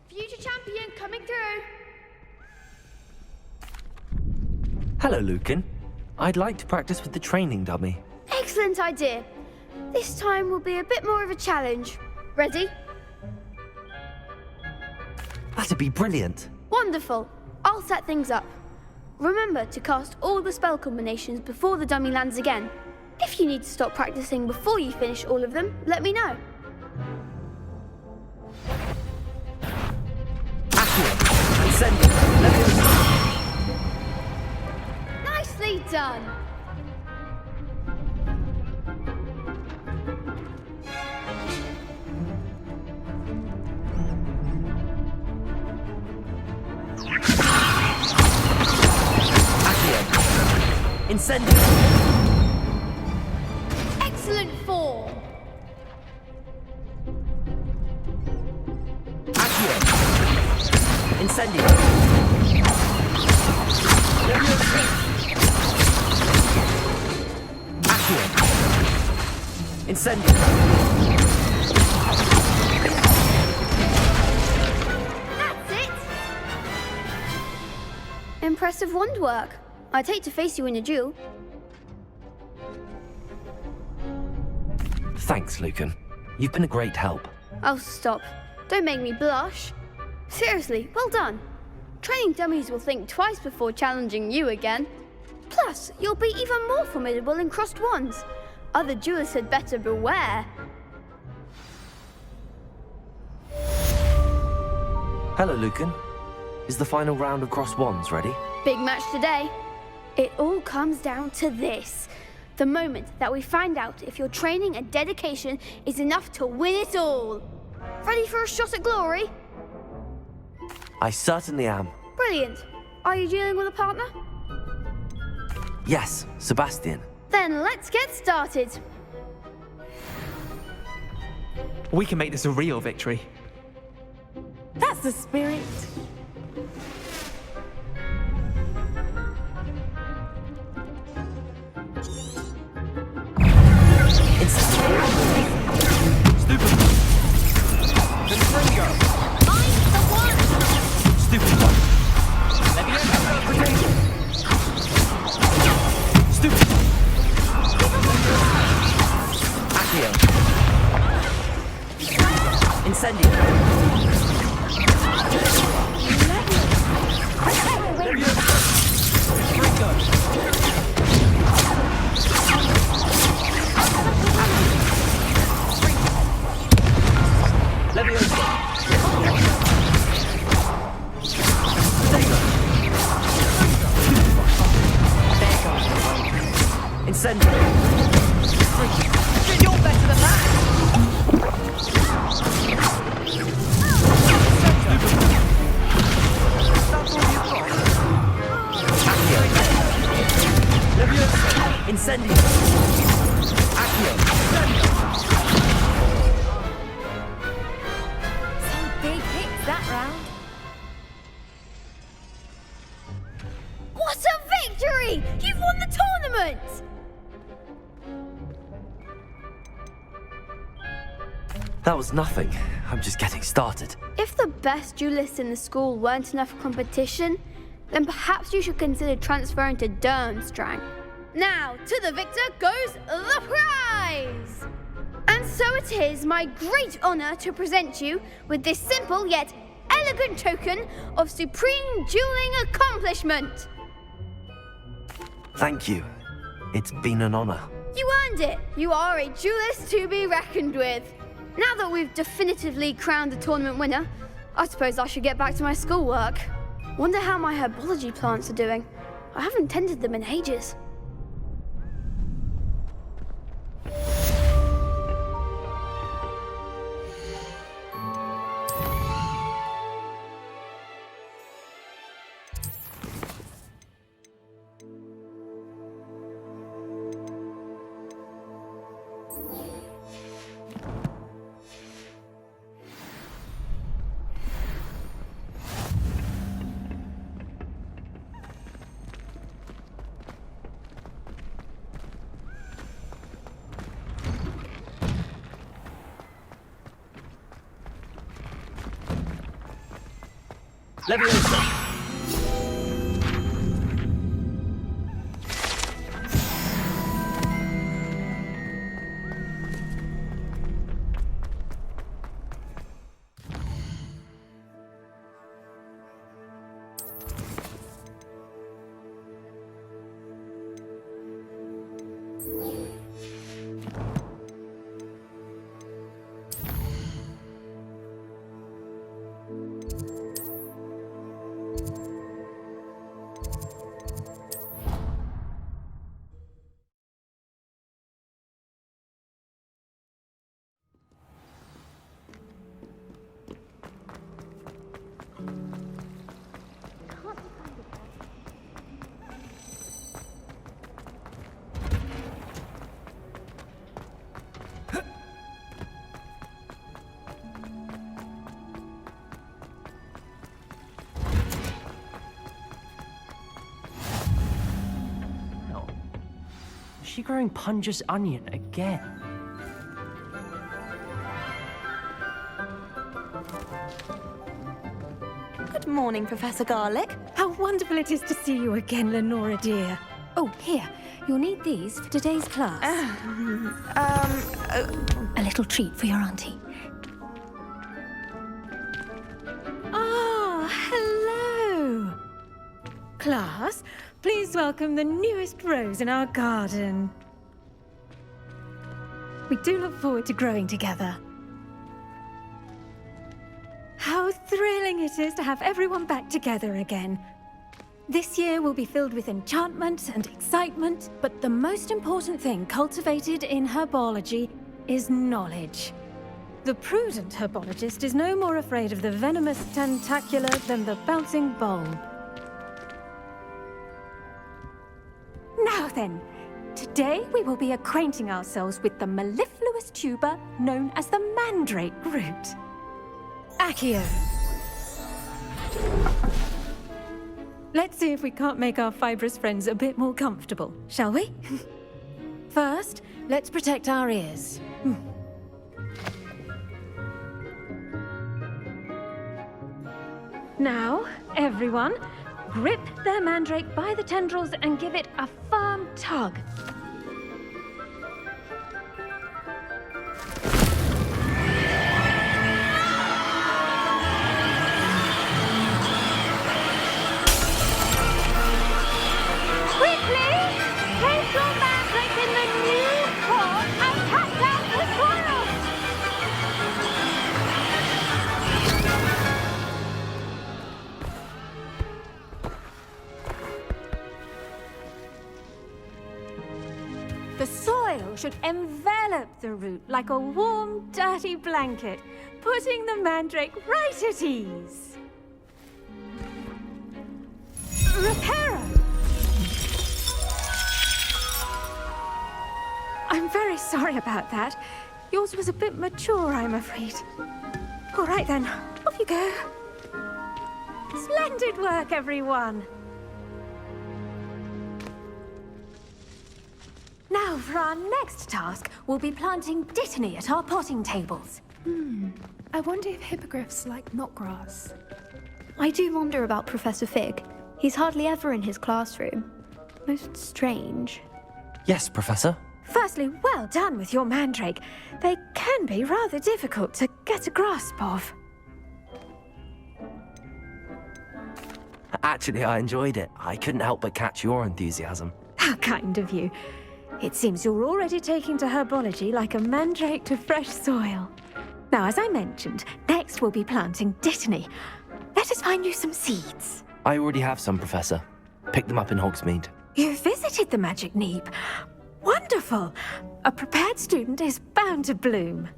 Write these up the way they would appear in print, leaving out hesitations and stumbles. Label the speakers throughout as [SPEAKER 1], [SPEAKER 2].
[SPEAKER 1] Future champion coming through.
[SPEAKER 2] Hello, Lucan. I'd like to practice with the training dummy.
[SPEAKER 1] Excellent idea. This time will be a bit more of a challenge. Ready?
[SPEAKER 2] That'd be brilliant.
[SPEAKER 1] Wonderful. I'll set things up. Remember to cast all the spell combinations before the dummy lands again. If you need to stop practicing before you finish all of them, let me know. Nicely done.
[SPEAKER 2] Incendio!
[SPEAKER 1] Excellent form!
[SPEAKER 2] Accio! Incendio! Accio! Incendio!
[SPEAKER 1] That's it! Impressive wand work. I'd hate to face you in a duel.
[SPEAKER 2] Thanks, Lucan. You've been a great help.
[SPEAKER 1] Oh, stop. Don't make me blush. Seriously, well done. Training dummies will think twice before challenging you again. Plus, you'll be even more formidable in crossed wands. Other duelists had better beware.
[SPEAKER 2] Hello, Lucan. Is the final round of crossed wands ready?
[SPEAKER 1] Big match today. It all comes down to this. The moment that we find out if your training and dedication is enough to win it all. Ready for a shot at glory?
[SPEAKER 2] I certainly am.
[SPEAKER 1] Brilliant. Are you dealing with a partner?
[SPEAKER 2] Yes, Sebastian.
[SPEAKER 1] Then let's get started.
[SPEAKER 3] We can make this a real victory.
[SPEAKER 4] That's the spirit.
[SPEAKER 2] Stupid. Confringo.
[SPEAKER 1] I'm the one.
[SPEAKER 2] Stupid one. Stupid one. Accio. Incendio. Confringo. Leviosa. Incendio.
[SPEAKER 4] You're better than that.
[SPEAKER 2] Accio. Leviosa. Incendio. Accio.
[SPEAKER 4] Some big hits that round.
[SPEAKER 1] What a victory! You've won the tournament!
[SPEAKER 2] That was nothing. I'm just getting started.
[SPEAKER 1] If the best duelists in the school weren't enough for competition, then perhaps you should consider transferring to Durmstrang. Now, to the victor goes the prize! And so it is my great honor to present you with this simple yet elegant token of supreme dueling accomplishment.
[SPEAKER 2] Thank you. It's been an honor.
[SPEAKER 1] You earned it. You are a duelist to be reckoned with. Now that we've definitively crowned the tournament winner, I suppose I should get back to my schoolwork. Wonder how my herbology plants are doing. I haven't tended them in ages.
[SPEAKER 2] Leviosa!
[SPEAKER 5] Is she growing Punja's onion again?
[SPEAKER 6] Good morning, Professor Garlic.
[SPEAKER 4] How wonderful it is to see you again, Lenora dear. Oh, here. You'll need these for today's class. A little treat for your auntie. Ah, hello. Class, please welcome the newest rose in our garden. We do look forward to growing together. How thrilling it is to have everyone back together again. This year will be filled with enchantment and excitement, but the most important thing cultivated in herbology is knowledge. The prudent herbologist is no more afraid of the venomous tentacula than the bouncing bulb. Now then, today we will be acquainting ourselves with the mellifluous tuber known as the mandrake root. Accio. Let's see if we can't make our fibrous friends a bit more comfortable, shall we? First, let's protect our ears. Now, everyone, grip their mandrake by the tendrils and give it a firm tug. The soil should envelop the root like a warm, dirty blanket, putting the mandrake right at ease. Reparo! I'm very sorry about that. Yours was a bit mature, I'm afraid. All right then, off you go. Splendid work, everyone! Now, for our next task, we'll be planting dittany at our potting tables.
[SPEAKER 7] I wonder if hippogriffs like knotgrass.
[SPEAKER 1] I do wonder about Professor Fig. He's hardly ever in his classroom. Most strange.
[SPEAKER 2] Yes, Professor.
[SPEAKER 4] Firstly, well done with your mandrake. They can be rather difficult to get a grasp of.
[SPEAKER 2] Actually, I enjoyed it. I couldn't help but catch your enthusiasm.
[SPEAKER 4] How kind of you. It seems you're already taking to herbology like a mandrake to fresh soil. Now, as I mentioned, next we'll be planting dittany. Let us find you some seeds.
[SPEAKER 2] I already have some, Professor. Picked them up in Hogsmeade.
[SPEAKER 4] You visited the Magic Neep. Wonderful! A prepared student is bound to bloom.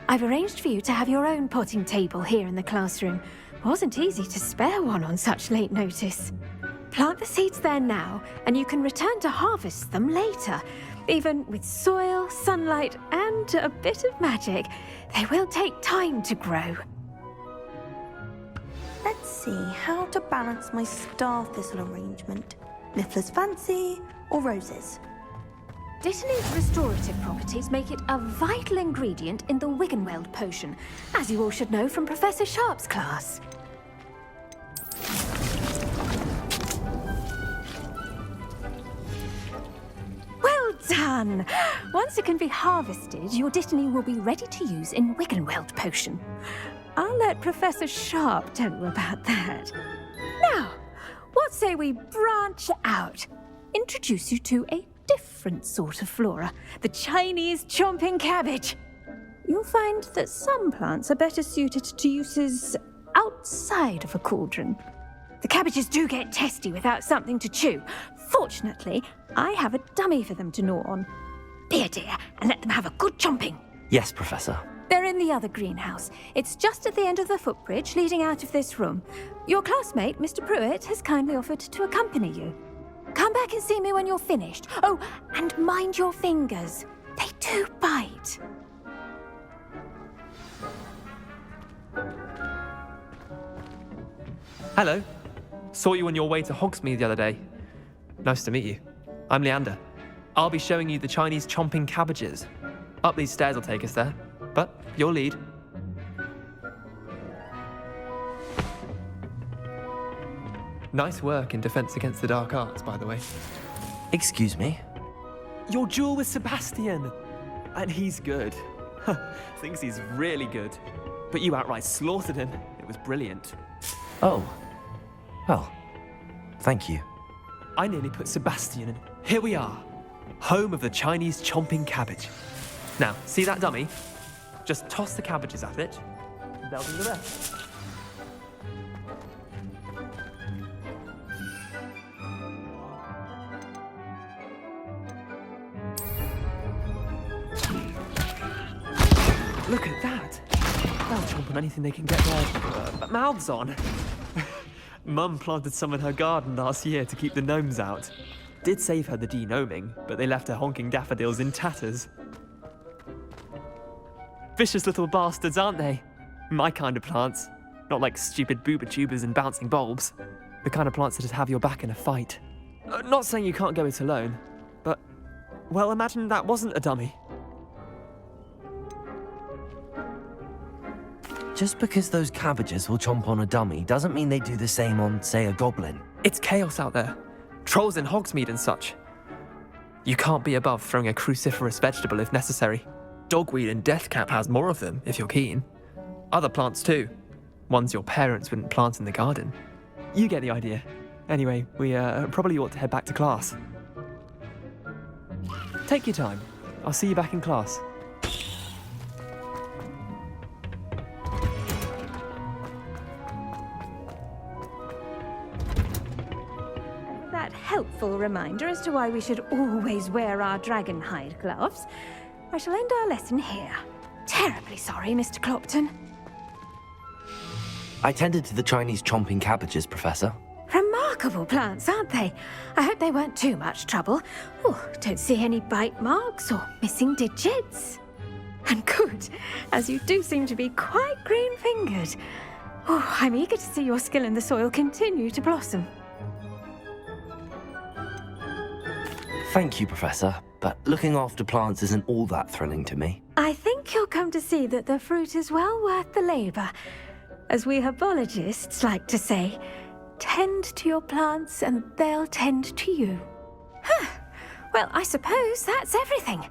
[SPEAKER 4] I've arranged for you to have your own potting table here in the classroom. Wasn't easy to spare one on such late notice. Plant the seeds there now, and you can return to harvest them later. Even with soil, sunlight, and a bit of magic, they will take time to grow.
[SPEAKER 6] Let's see how to balance my star thistle arrangement. Niffler's fancy or roses?
[SPEAKER 4] Dittany's restorative properties make it a vital ingredient in the Wiggenweld potion, as you all should know from Professor Sharp's class. done. Once it can be harvested, your Dittany will be ready to use in Wiggenweld potion. I'll let Professor Sharp tell you about that. Now, what say we branch out? Introduce you to a different sort of flora, the Chinese chomping cabbage. You'll find that some plants are better suited to uses outside of a cauldron. The cabbages do get testy without something to chew. Fortunately, I have a dummy for them to gnaw on. Be a dear and let them have a good chomping.
[SPEAKER 2] Yes, Professor.
[SPEAKER 4] They're in the other greenhouse. It's just at the end of the footbridge leading out of this room. Your classmate, Mr. Pruitt, has kindly offered to accompany you. Come back and see me when you're finished. Oh, and mind your fingers. They do bite.
[SPEAKER 3] Hello. Saw you on your way to Hogsmeade the other day. Nice to meet you. I'm Leander. I'll be showing you the Chinese chomping cabbages. Up these stairs will take us there, but your lead. Nice work in Defense Against the Dark Arts, by the way.
[SPEAKER 2] Excuse me?
[SPEAKER 3] Your duel with Sebastian! And he's good. Thinks he's really good. But you outright slaughtered him. It was brilliant.
[SPEAKER 2] Oh. Well, thank you.
[SPEAKER 3] I nearly put Sebastian in. Here we are. Home of the Chinese chomping cabbage. Now, see that dummy? Just toss the cabbages at it. They'll do the rest. Look at that. They'll chomp on anything they can get their mouths on. Mum planted some in her garden last year to keep the gnomes out. Did save her the de-gnoming, but they left her honking daffodils in tatters. Vicious little bastards, aren't they? My kind of plants. Not like stupid booba tubers and bouncing bulbs. The kind of plants that'd have your back in a fight. Not saying you can't go it alone, but, well, imagine that wasn't a dummy.
[SPEAKER 2] Just because those cabbages will chomp on a dummy doesn't mean they do the same on, say, a goblin.
[SPEAKER 3] It's chaos out there. Trolls in Hogsmeade and such. You can't be above throwing a cruciferous vegetable if necessary. Dogweed and deathcap has more of them, if you're keen. Other plants too. Ones your parents wouldn't plant in the garden. You get the idea. Anyway, we probably ought to head back to class. Take your time. I'll see you back in class.
[SPEAKER 4] That helpful reminder as to why we should always wear our dragon hide gloves, I shall end our lesson here. Terribly sorry, Mr. Clopton.
[SPEAKER 2] I tended to the Chinese chomping cabbages, Professor.
[SPEAKER 4] Remarkable plants, aren't they? I hope they weren't too much trouble. Oh, don't see any bite marks or missing digits. And good, as you do seem to be quite green-fingered. Oh, I'm eager to see your skill in the soil continue to blossom.
[SPEAKER 2] Thank you, Professor, but looking after plants isn't all that thrilling to me.
[SPEAKER 4] I think you'll come to see that the fruit is well worth the labour. As we herbologists like to say, tend to your plants and they'll tend to you. Huh. Well, I suppose that's everything.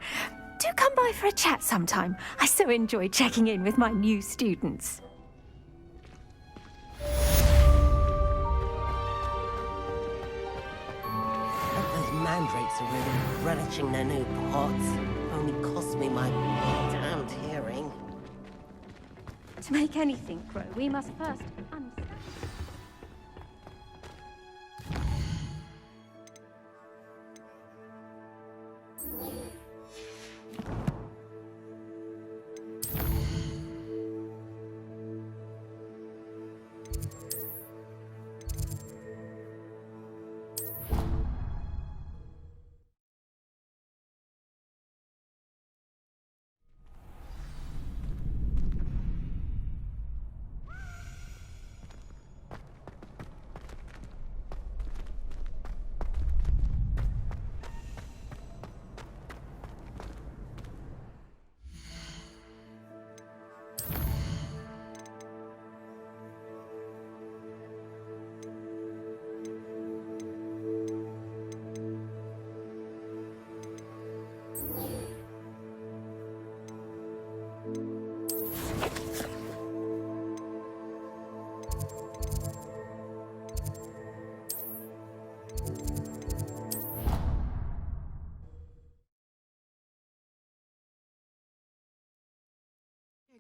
[SPEAKER 4] Do come by for a chat sometime. I so enjoy checking in with my new students.
[SPEAKER 8] Those mandrakes are really relishing their new pots. Only cost me my damned hearing.
[SPEAKER 4] To make anything grow, we must first understand.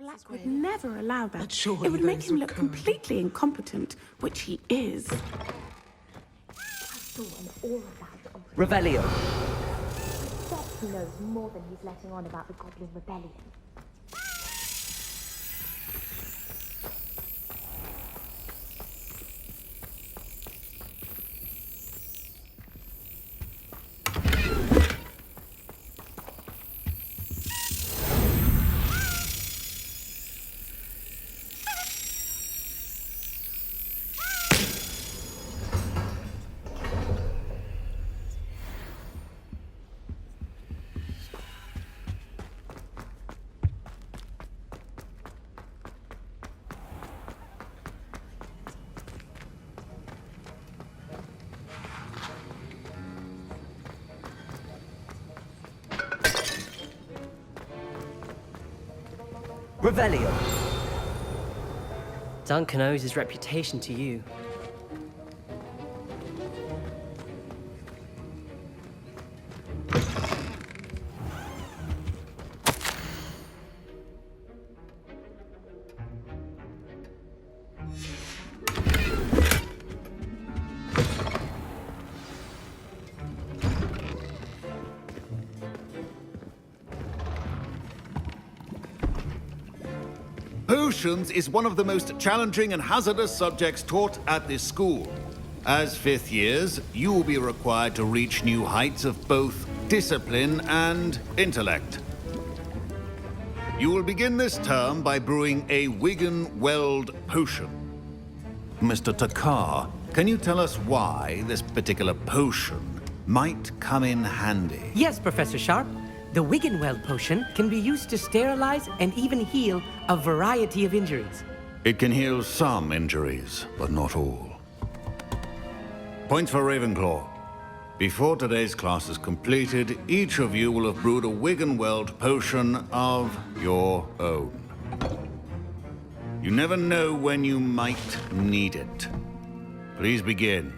[SPEAKER 9] Black would never allow that.
[SPEAKER 10] But surely
[SPEAKER 9] It would make
[SPEAKER 10] those
[SPEAKER 9] him
[SPEAKER 10] are
[SPEAKER 9] look
[SPEAKER 10] good.
[SPEAKER 9] completely incompetent, which he is.
[SPEAKER 5] Revelio.
[SPEAKER 11] He knows more than he's letting on about the Goblin Rebellion.
[SPEAKER 5] Revelio. Duncan owes his reputation to you.
[SPEAKER 12] Potions is one of the most challenging and hazardous subjects taught at this school. As fifth years, you will be required to reach new heights of both discipline and intellect. You will begin this term by brewing a Wigan-Weld potion. Mr. Takar, can you tell us why this particular potion might come in handy?
[SPEAKER 13] Yes, Professor Sharp. The Wigan-Weld potion can be used to sterilize and even heal a variety of injuries.
[SPEAKER 12] It can heal some injuries, but not all. Points for Ravenclaw. Before today's class is completed, each of you will have brewed a Wigan-Weld potion of your own. You never know when you might need it. Please begin.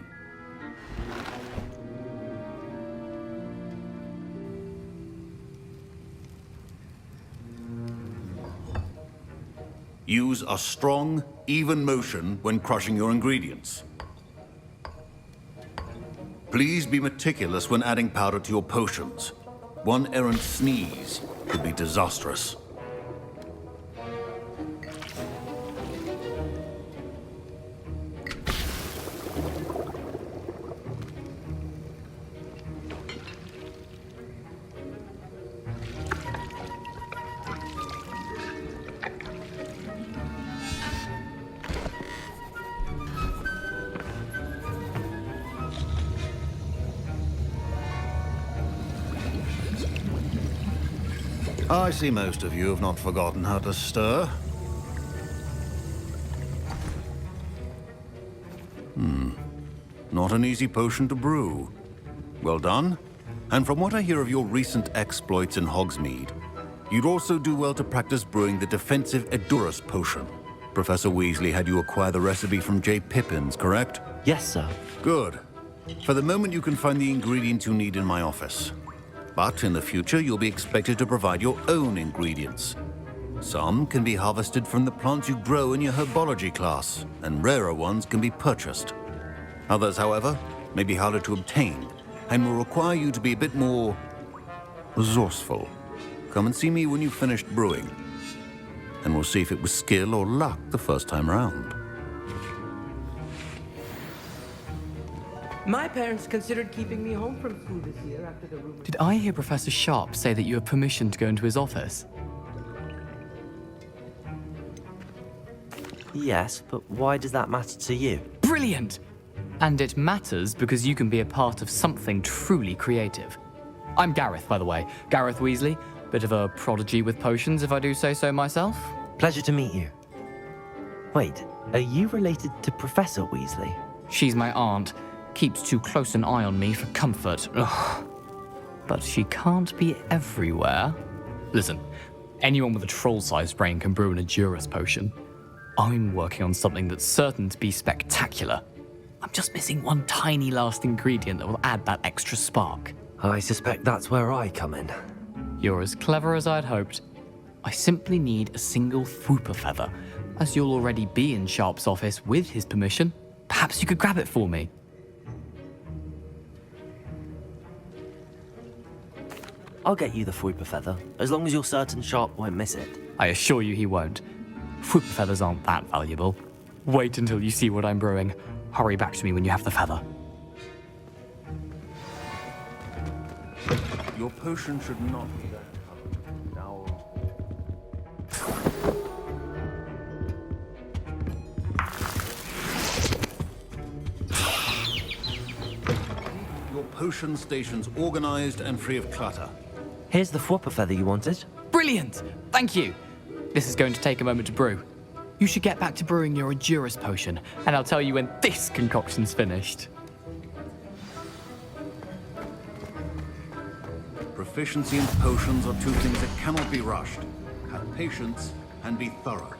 [SPEAKER 12] Use a strong, even motion when crushing your ingredients. Please be meticulous when adding powder to your potions. One errant sneeze could be disastrous. I see most of you have not forgotten how to stir. Not an easy potion to brew. Well done. And from what I hear of your recent exploits in Hogsmeade, you'd also do well to practice brewing the defensive Edurus potion. Professor Weasley had you acquire the recipe from J. Pippins, correct?
[SPEAKER 2] Yes, sir.
[SPEAKER 12] Good. For the moment, you can find the ingredients you need in my office. But in the future, you'll be expected to provide your own ingredients. Some can be harvested from the plants you grow in your herbology class, and rarer ones can be purchased. Others, however, may be harder to obtain, and will require you to be a bit more resourceful. Come and see me when you've finished brewing, and we'll see if it was skill or luck the first time round.
[SPEAKER 13] My parents considered keeping me home from school this year after the rumor.
[SPEAKER 14] Did I hear Professor Sharp say that you have permission to go into his office?
[SPEAKER 2] Yes, but why does that matter to you?
[SPEAKER 14] Brilliant! And it matters because you can be a part of something truly creative. I'm Gareth, by the way. Gareth Weasley. Bit of a prodigy with potions, if I do say so myself.
[SPEAKER 2] Pleasure to meet you. Wait, are you related to Professor Weasley?
[SPEAKER 14] She's my aunt. Keeps too close an eye on me for comfort. Ugh. But she can't be everywhere. Listen, anyone with a troll-sized brain can brew an Edurus potion. I'm working on something that's certain to be spectacular. I'm just missing one tiny last ingredient that will add that extra spark.
[SPEAKER 2] I suspect that's where I come in.
[SPEAKER 14] You're as clever as I'd hoped. I simply need a single Fwooper feather. As you'll already be in Sharp's office with his permission, perhaps you could grab it for me.
[SPEAKER 2] I'll get you the Fwooper feather, as long as you're certain Sharp won't miss it.
[SPEAKER 14] I assure you he won't. Fwooper feathers aren't that valuable. Wait until you see what I'm brewing. Hurry back to me when you have the feather.
[SPEAKER 12] Your potion should not be that color. Now... Your potion station's organized and free of clutter.
[SPEAKER 2] Here's the Fwooper feather you wanted.
[SPEAKER 14] Brilliant! Thank you! This is going to take a moment to brew. You should get back to brewing your Adurus potion, and I'll tell you when this concoction's finished.
[SPEAKER 12] Proficiency in potions are two things that cannot be rushed. Have patience and be thorough.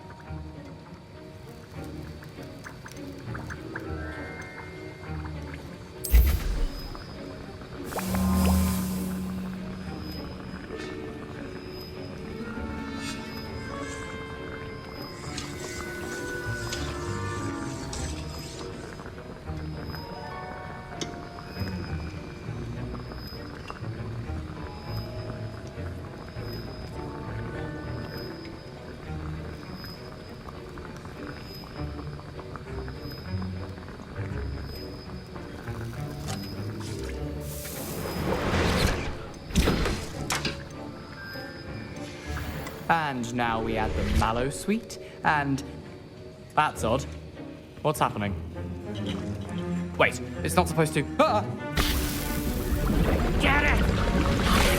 [SPEAKER 14] And now we add the mallow sweet, and... That's odd. What's happening? Wait, it's not supposed to... Ah! Get it!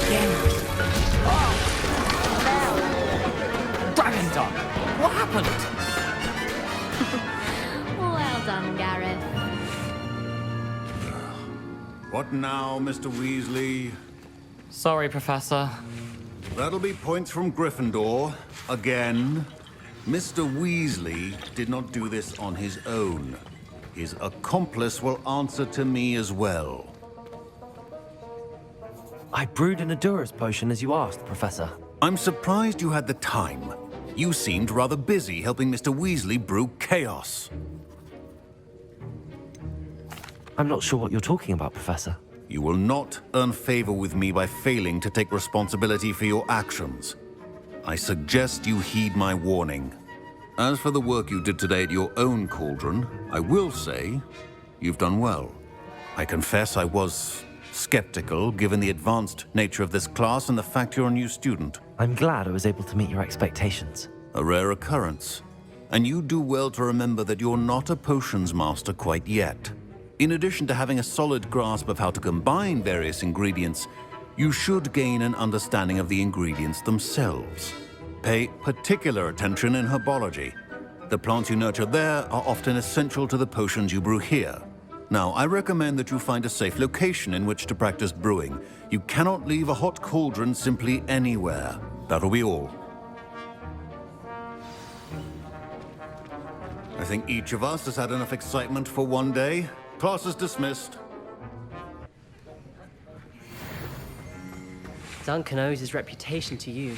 [SPEAKER 14] Again! Oh! Dragon tongue! What happened?
[SPEAKER 1] Well done, Gareth.
[SPEAKER 12] What now, Mr. Weasley?
[SPEAKER 14] Sorry, Professor.
[SPEAKER 12] That'll be points from Gryffindor. Again. Mr. Weasley did not do this on his own. His accomplice will answer to me as well.
[SPEAKER 2] I brewed an Adurus potion as you asked, Professor.
[SPEAKER 12] I'm surprised you had the time. You seemed rather busy helping Mr. Weasley brew chaos.
[SPEAKER 2] I'm not sure what you're talking about, Professor.
[SPEAKER 12] You will not earn favor with me by failing to take responsibility for your actions. I suggest you heed my warning. As for the work you did today at your own cauldron, I will say you've done well. I confess I was skeptical, given the advanced nature of this class and the fact you're a new student.
[SPEAKER 2] I'm glad I was able to meet your expectations.
[SPEAKER 12] A rare occurrence. And you do well to remember that you're not a potions master quite yet. In addition to having a solid grasp of how to combine various ingredients, you should gain an understanding of the ingredients themselves. Pay particular attention in herbology. The plants you nurture there are often essential to the potions you brew here. Now, I recommend that you find a safe location in which to practice brewing. You cannot leave a hot cauldron simply anywhere. That'll be all. I think each of us has had enough excitement for one day. Class is dismissed.
[SPEAKER 5] Duncan owes his reputation to you.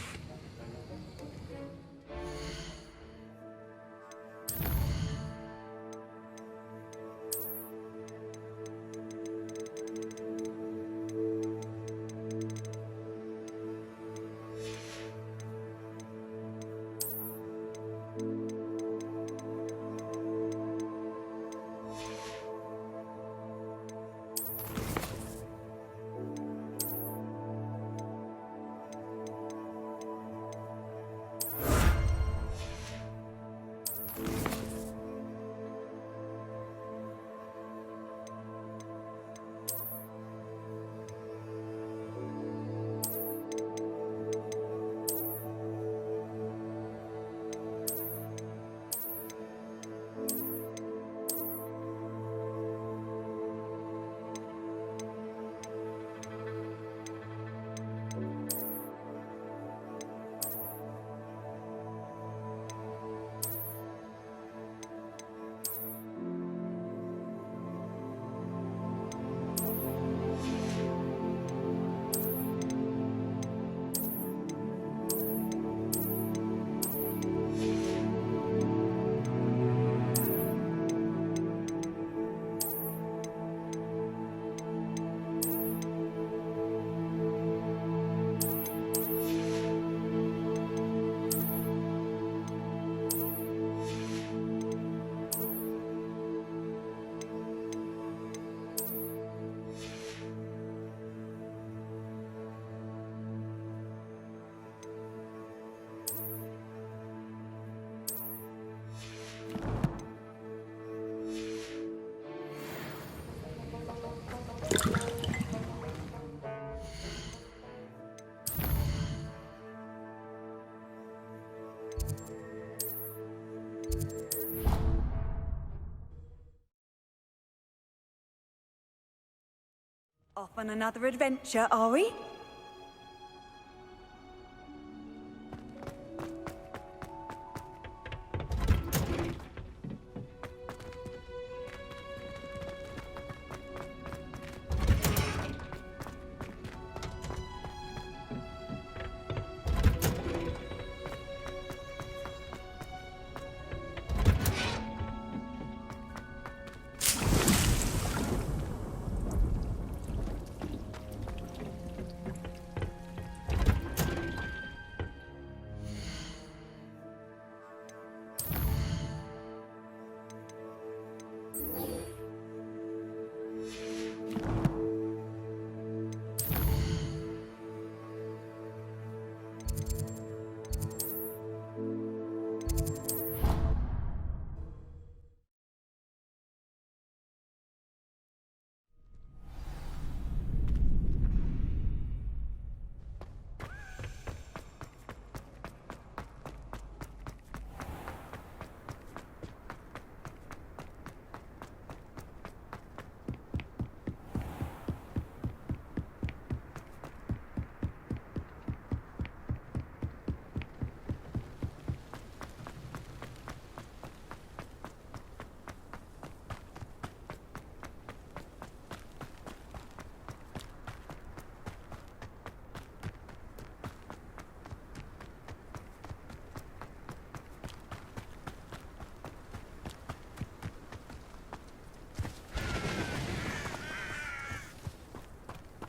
[SPEAKER 10] Off on another adventure, are we?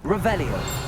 [SPEAKER 2] Revelio.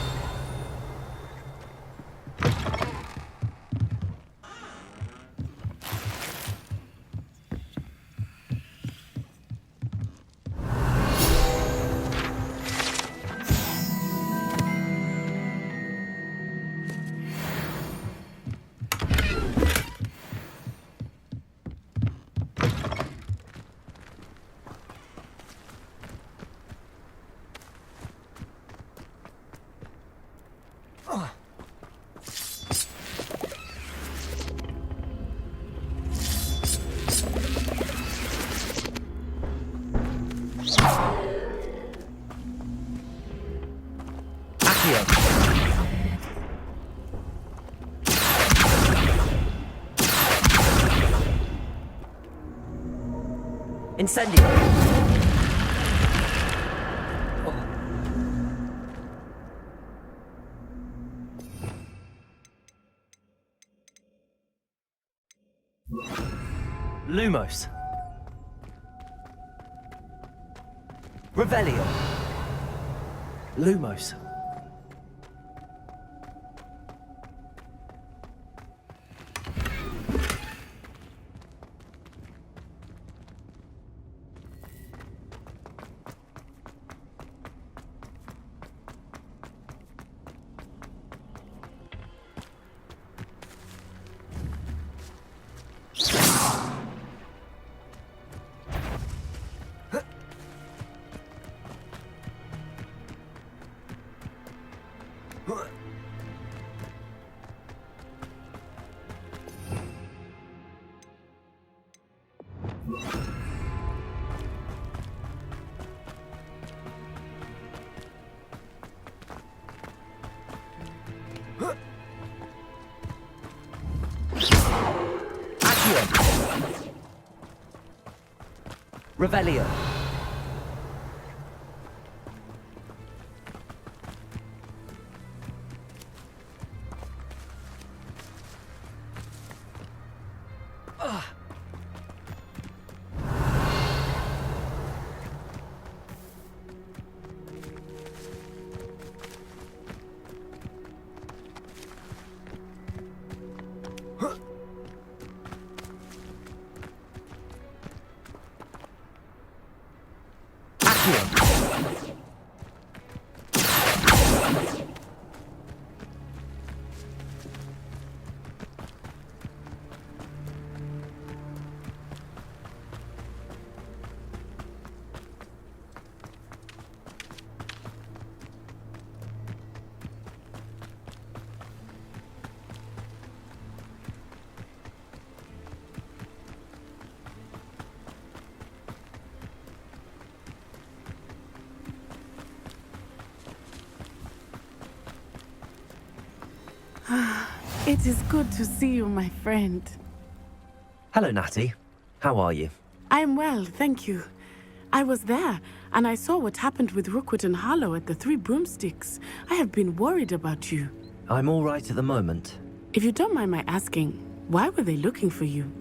[SPEAKER 15] Incendio!
[SPEAKER 2] Lumos. Revelio. Lumos. Revelio.
[SPEAKER 9] It is good to see you, my friend.
[SPEAKER 2] Hello, Natty. How are you?
[SPEAKER 9] I'm well, thank you. I was there, and I saw what happened with Rookwood and Harlow at the Three Broomsticks. I have been worried about you.
[SPEAKER 2] I'm all right at the moment.
[SPEAKER 9] If you don't mind my asking, why were they looking for you?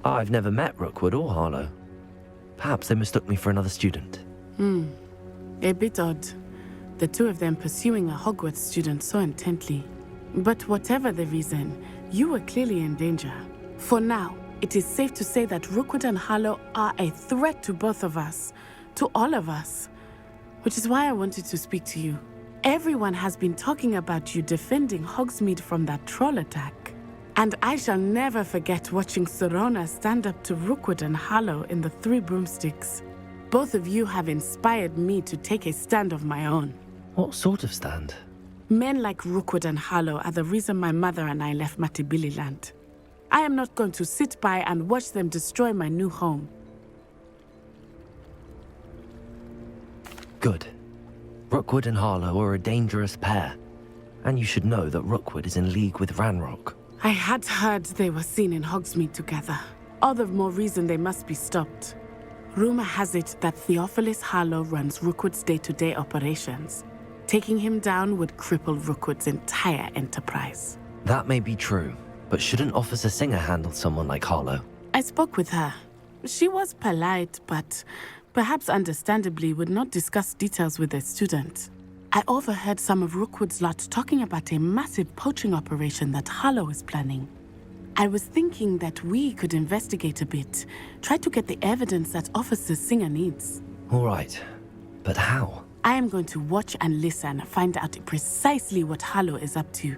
[SPEAKER 2] I've never met Rookwood or Harlow. Perhaps they mistook me for another student.
[SPEAKER 9] A bit odd. The two of them pursuing a Hogwarts student so intently. But whatever the reason, you were clearly in danger. For now, it is safe to say that Rookwood and Harlow are a threat to both of us. To all of us. Which is why I wanted to speak to you. Everyone has been talking about you defending Hogsmeade from that troll attack. And I shall never forget watching Serona stand up to Rookwood and Harlow in the Three Broomsticks. Both of you have inspired me to take a stand of my own.
[SPEAKER 2] What sort of stand?
[SPEAKER 9] Men like Rookwood and Harlow are the reason my mother and I left Matabeleland. I am not going to sit by and watch them destroy my new home.
[SPEAKER 2] Good. Rookwood and Harlow are a dangerous pair. And you should know that Rookwood is in league with Ranrock.
[SPEAKER 9] I had heard they were seen in Hogsmeade together. All the more reason they must be stopped. Rumor has it that Theophilus Harlow runs Rookwood's day-to-day operations. Taking him down would cripple Rookwood's entire enterprise.
[SPEAKER 2] That may be true, but shouldn't Officer Singer handle someone like Harlow?
[SPEAKER 9] I spoke with her. She was polite, but perhaps understandably would not discuss details with a student. I overheard some of Rookwood's lot talking about a massive poaching operation that Harlow is planning. I was thinking that we could investigate a bit, try to get the evidence that Officer Singer needs.
[SPEAKER 2] All right, but how?
[SPEAKER 9] I am going to watch and listen, find out precisely what Harlow is up to.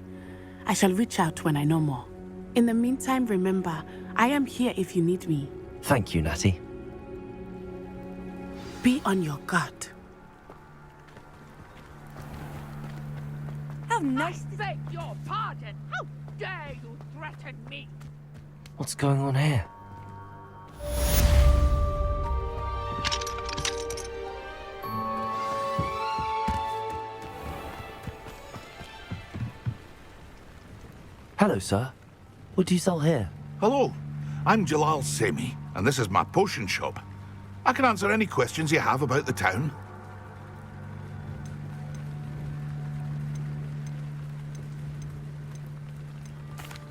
[SPEAKER 9] I shall reach out when I know more. In the meantime, remember, I am here if you need me.
[SPEAKER 2] Thank you, Natty.
[SPEAKER 9] Be on your guard.
[SPEAKER 10] How nice
[SPEAKER 15] I beg your pardon! How dare you threaten me?
[SPEAKER 2] What's going on here? Hello, sir. What do you sell here?
[SPEAKER 16] Hello, I'm Jalal Semi, and this is my potion shop. I can answer any questions you have about the town.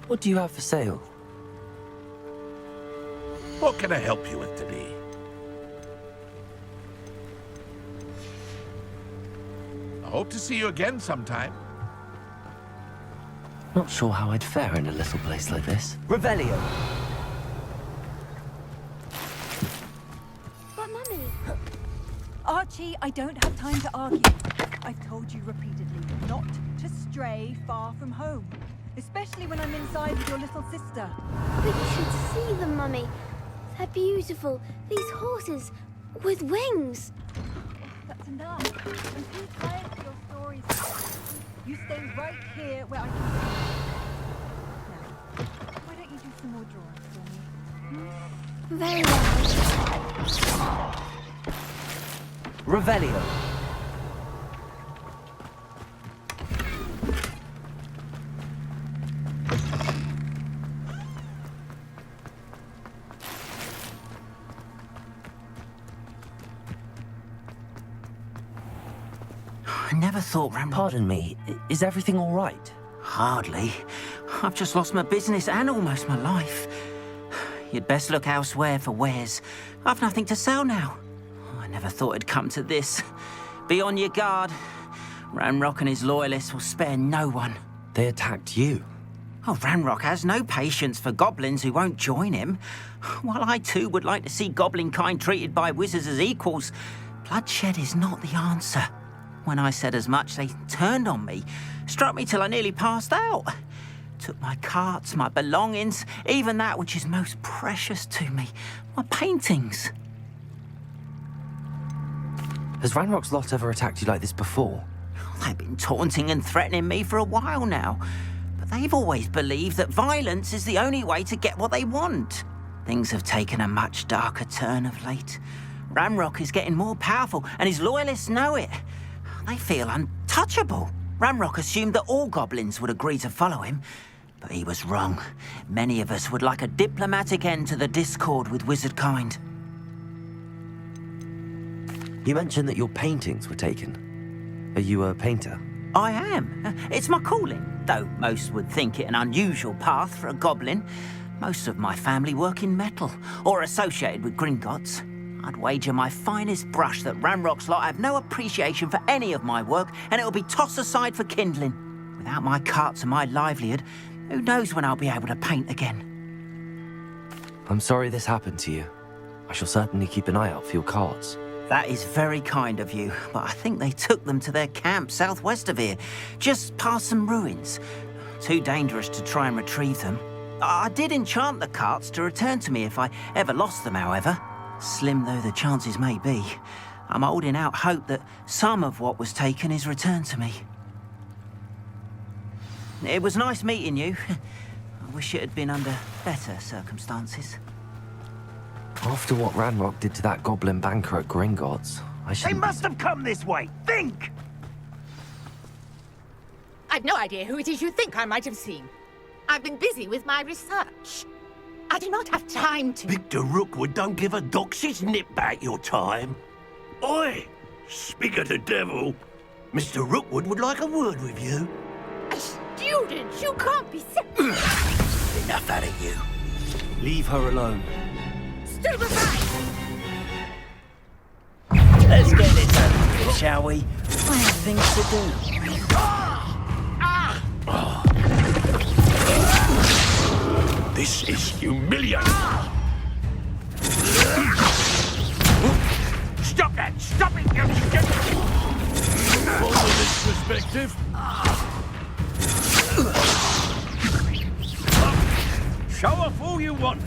[SPEAKER 2] What do you have for sale?
[SPEAKER 16] What can I help you with today? I hope to see you again sometime.
[SPEAKER 2] Not sure how I'd fare in a little place like this.
[SPEAKER 13] Revelio.
[SPEAKER 1] But Mummy...
[SPEAKER 10] Archie, I don't have time to argue. I've told you repeatedly not to stray far from home. Especially when I'm inside with your little sister.
[SPEAKER 1] But you should see them, Mummy. They're beautiful. These horses with wings.
[SPEAKER 10] That's enough. I'm too tired for your stories. You stay right here where I can see you. Now, why don't you do some more drawings for me?
[SPEAKER 1] Very well.
[SPEAKER 13] Revelio.
[SPEAKER 17] I never thought Ram...
[SPEAKER 2] Pardon me, is everything all right?
[SPEAKER 17] Hardly. I've just lost my business and almost my life. You'd best look elsewhere for wares. I've nothing to sell now. I never thought it'd come to this. Be on your guard. Ranrock and his loyalists will spare no one.
[SPEAKER 2] They attacked you?
[SPEAKER 17] Oh, Ranrock has no patience for goblins who won't join him. While I too would like to see goblin kind treated by wizards as equals, bloodshed is not the answer. When I said as much, they turned on me, struck me till I nearly passed out. Took my carts, my belongings, even that which is most precious to me, my paintings.
[SPEAKER 2] Has Ranrock's lot ever attacked you like this before?
[SPEAKER 17] They've been taunting and threatening me for a while now, but they've always believed that violence is the only way to get what they want. Things have taken a much darker turn of late. Ranrock is getting more powerful, and his loyalists know it. They feel untouchable. Ranrock assumed that all goblins would agree to follow him, but he was wrong. Many of us would like a diplomatic end to the discord with wizard kind.
[SPEAKER 2] You mentioned that your paintings were taken. Are you a painter?
[SPEAKER 17] I am. It's my calling, though most would think it an unusual path for a goblin. Most of my family work in metal, or associated with Gringotts. I'd wager my finest brush that Ranrock's lot have no appreciation for any of my work, and it'll be tossed aside for kindling. Without my carts and my livelihood, who knows when I'll be able to paint again?
[SPEAKER 2] I'm sorry this happened to you. I shall certainly keep an eye out for your carts.
[SPEAKER 17] That is very kind of you, but I think they took them to their camp southwest of here, just past some ruins. Too dangerous to try and retrieve them. I did enchant the carts to return to me if I ever lost them, however. Slim though the chances may be, I'm holding out hope that some of what was taken is returned to me. It was nice meeting you. I wish it had been under better circumstances.
[SPEAKER 2] After what Ranrock did to that goblin banker at Gringotts, I should.
[SPEAKER 15] They must have come this way. Think!
[SPEAKER 18] I've no idea who it is you think I might have seen. I've been busy with my research. I do not have time to...
[SPEAKER 15] Victor Rookwood don't give a doxy's nip back your time. Oi! Speak of the devil. Mr. Rookwood would like a word with you.
[SPEAKER 18] A student? You can't be
[SPEAKER 15] Enough out of you.
[SPEAKER 5] Leave her alone.
[SPEAKER 18] Stupefy!
[SPEAKER 15] Let's get this over with, shall we?
[SPEAKER 17] I have things to do.
[SPEAKER 15] This is humiliating. Stop that! Stop it! Follow this perspective. Show off all you want.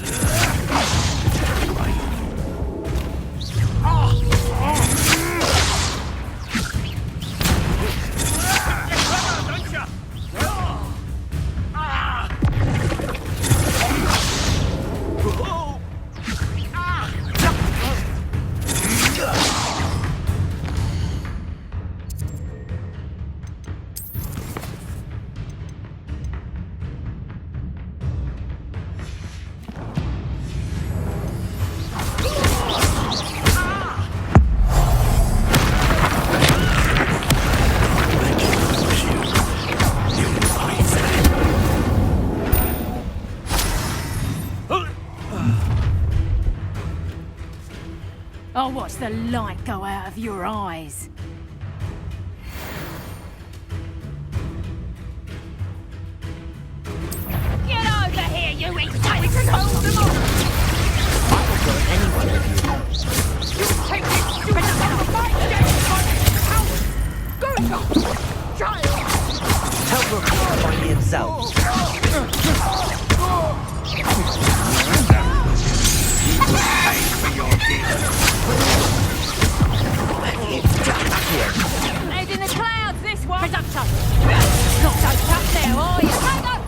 [SPEAKER 18] I'll watch the light go out of your eyes. Get over here, you excited to hold them off!
[SPEAKER 2] I will go anyone with you.
[SPEAKER 18] You take this stupid son of a bitch! Go, child!
[SPEAKER 2] Tell Rookwood to find me himself.
[SPEAKER 18] Head in the clouds, this one! Presumption! Not so tough there, are you? Hang on!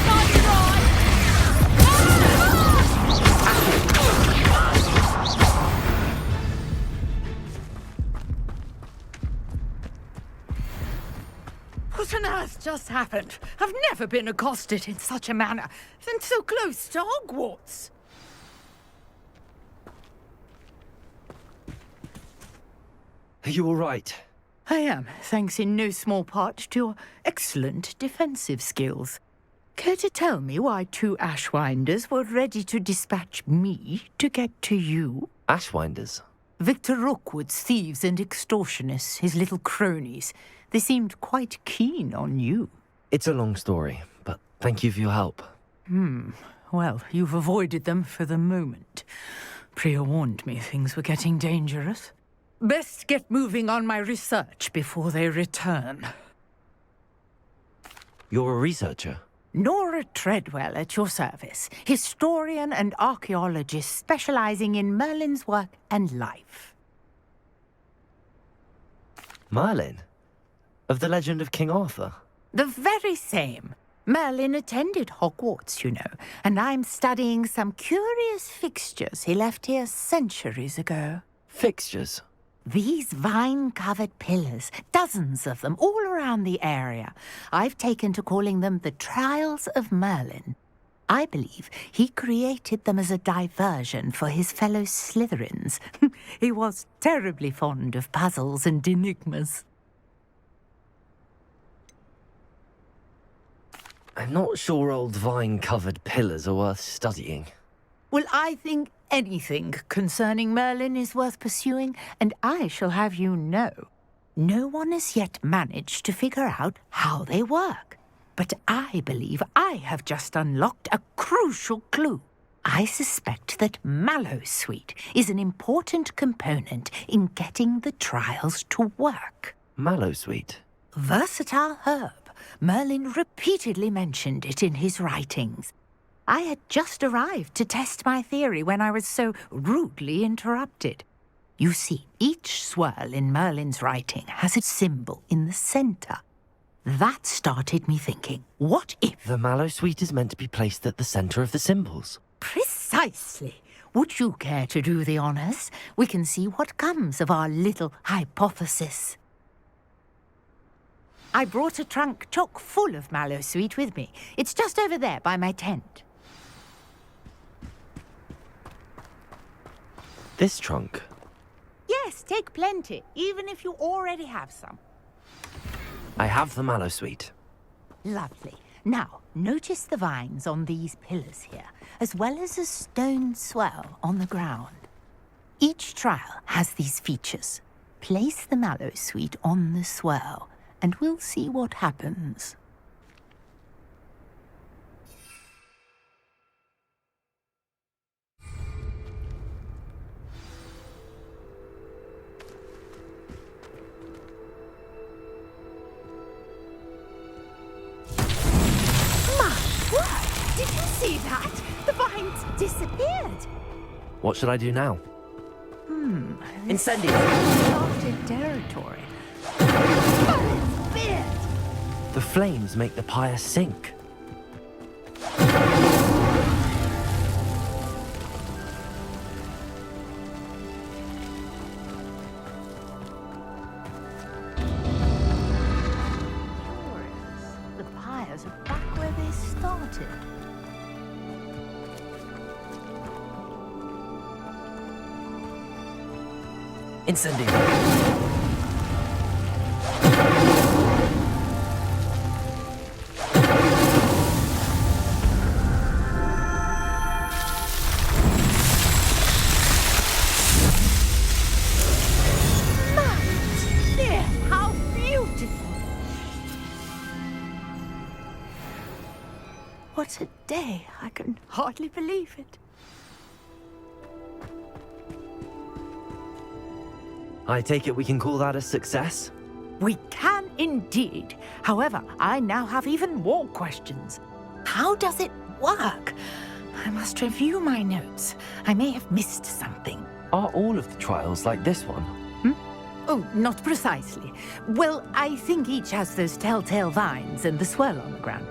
[SPEAKER 18] Nice try! What on earth just happened? I've never been accosted in such a manner, and so close to Hogwarts.
[SPEAKER 2] Are you all right?
[SPEAKER 18] I am, thanks in no small part to your excellent defensive skills. Care to tell me why two Ashwinders were ready to dispatch me to get to you?
[SPEAKER 2] Ashwinders?
[SPEAKER 18] Victor Rookwood's thieves and extortionists, his little cronies. They seemed quite keen on you.
[SPEAKER 2] It's a long story, but thank you for your help.
[SPEAKER 18] Well, you've avoided them for the moment. Priya warned me things were getting dangerous. Best get moving on my research before they return.
[SPEAKER 2] You're a researcher?
[SPEAKER 18] Nora Treadwell at your service, historian and archaeologist specializing in Merlin's work and life.
[SPEAKER 2] Merlin? Of the legend of King Arthur?
[SPEAKER 18] The very same. Merlin attended Hogwarts, you know, and I'm studying some curious fixtures he left here centuries ago.
[SPEAKER 2] Fixtures?
[SPEAKER 18] These vine-covered pillars, dozens of them, all around the area. I've taken to calling them the Trials of Merlin. I believe he created them as a diversion for his fellow Slytherins. He was terribly fond of puzzles and enigmas.
[SPEAKER 2] I'm not sure old vine-covered pillars are worth studying.
[SPEAKER 18] Well, I think anything concerning Merlin is worth pursuing, and I shall have you know, no one has yet managed to figure out how they work. But I believe I have just unlocked a crucial clue. I suspect that Mallowsweet is an important component in getting the trials to work.
[SPEAKER 2] Mallowsweet?
[SPEAKER 18] Versatile herb. Merlin repeatedly mentioned it in his writings. I had just arrived to test my theory when I was so rudely interrupted. You see, each swirl in Merlin's writing has a symbol in the center. That started me thinking, what if...
[SPEAKER 2] The Mallowsweet is meant to be placed at the center of the symbols.
[SPEAKER 18] Precisely. Would you care to do the honors? We can see what comes of our little hypothesis. I brought a trunk chock full of Mallowsweet with me. It's just over there by my tent.
[SPEAKER 2] This trunk?
[SPEAKER 18] Yes, take plenty, even if you already have some.
[SPEAKER 2] I have the Mallowsweet.
[SPEAKER 18] Lovely. Now, notice the vines on these pillars here, as well as a stone swell on the ground. Each trial has these features. Place the Mallowsweet on the swell, and we'll see what happens.
[SPEAKER 4] Did you see that? The vines disappeared.
[SPEAKER 2] What should I do now?
[SPEAKER 18] Incendio. Uncharted territory. Merlin's beard!
[SPEAKER 2] The flames make the pyre sink.
[SPEAKER 18] The pyres are back where they started.
[SPEAKER 2] Incendio.
[SPEAKER 18] There, how beautiful! What a day! I can hardly believe it.
[SPEAKER 2] I take it we can call that a success?
[SPEAKER 18] We can indeed. However, I now have even more questions. How does it work? I must review my notes. I may have missed something.
[SPEAKER 2] Are all of the trials like this one?
[SPEAKER 18] Oh, not precisely. Well, I think each has those telltale vines and the swirl on the ground.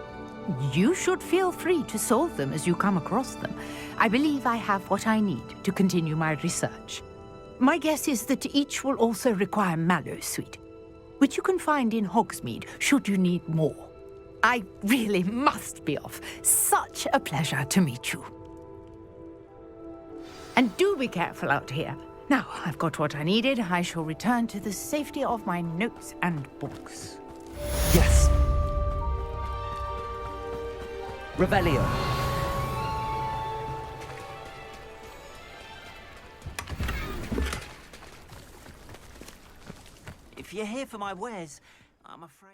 [SPEAKER 18] You should feel free to solve them as you come across them. I believe I have what I need to continue my research. My guess is that each will also require Mallowsweet, which you can find in Hogsmeade should you need more. I really must be off. Such a pleasure to meet you. And do be careful out here. Now, I've got what I needed. I shall return to the safety of my notes and books.
[SPEAKER 2] Yes. Revelio.
[SPEAKER 17] If you're here for my wares, I'm afraid...